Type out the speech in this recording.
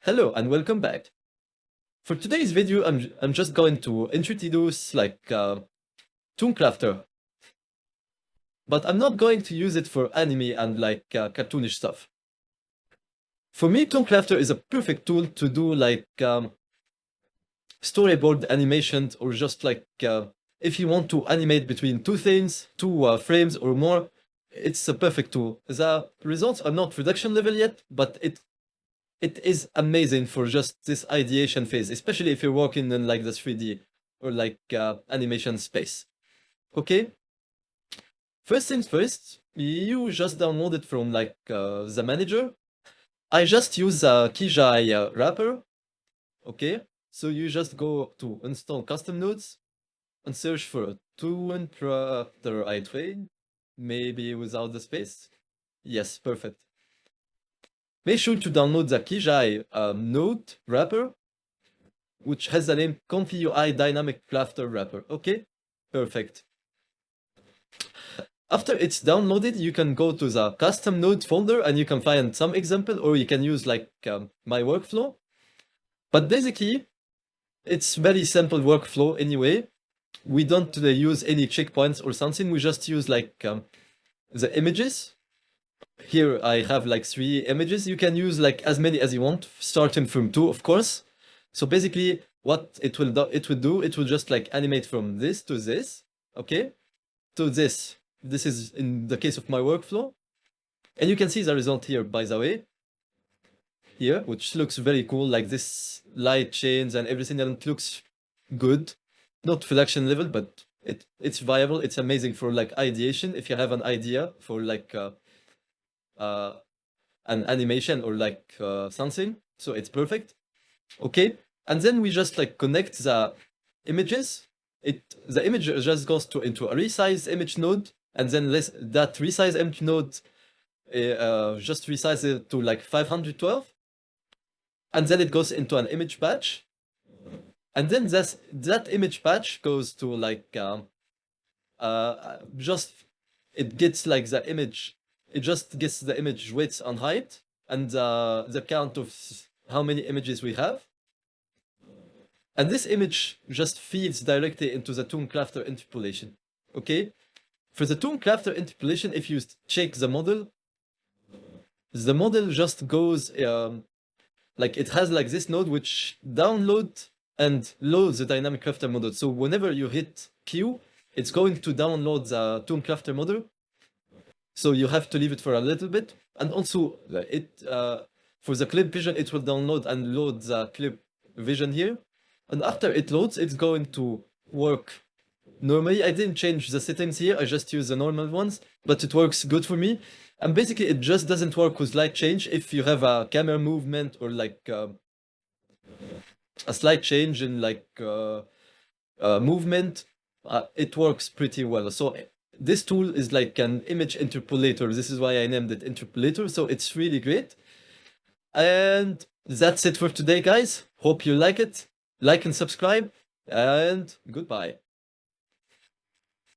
Hello and welcome back. For today's video, I'm just going to introduce ToonCrafter, but I'm not going to use it for anime and cartoonish stuff. For me, ToonCrafter is a perfect tool to do storyboard animations or just if you want to animate between two things, two frames or more, it's a perfect tool. The results are not production level yet, but it is amazing for just this ideation phase, especially if you're working in the 3D or animation space. Okay? First things first, you just download it from the manager. I just use a Kijai wrapper. Okay? So you just go to install custom nodes and search for ToonCrafter I maybe without the space. Yes, perfect. Make sure to download the Kijai node wrapper, which has the name Comfyui Dynamic Crafter Wrapper. Okay, perfect. After it's downloaded, you can go to the custom node folder and you can find some example, or you can use my workflow. But basically, it's very simple workflow anyway. We don't use any checkpoints or something. We just use the images. Here I have 3 images. You can use as many as you want, starting from 2, of course. So basically, what it will just animate from this to this, okay, to this. This is in the case of my workflow, and you can see the result here, by the way. Here, which looks very cool, like this light chains and everything, and it looks good. Not production level, but it's viable. It's amazing for ideation. If you have an idea for an animation or something, so it's perfect. Okay, and then we just connect the images. The image just goes into a resize image node, and then that resize image node just resize it to 512, and then it goes into an image patch, and then that image patch goes to just it gets the image. It just gets the image width and height and the count of how many images we have. And this image just feeds directly into the ToonCrafter interpolation. Okay? For the ToonCrafter interpolation, if you check the model just goes, it has this node which download and loads the dynamic crafter model. So whenever you hit Q, it's going to download the ToonCrafter model. So you have to leave it for a little bit. And also, for the clip vision, it will download and load the clip vision here. And after it loads, it's going to work normally. I didn't change the settings here. I just use the normal ones, but it works good for me. And basically, it just doesn't work with light change. If you have a camera movement or a slight change in movement, it works pretty well. So this tool is like an image interpolator. This is why I named it interpolator. So it's really great. And that's it for today, guys. Hope you like it. Like and subscribe, and goodbye.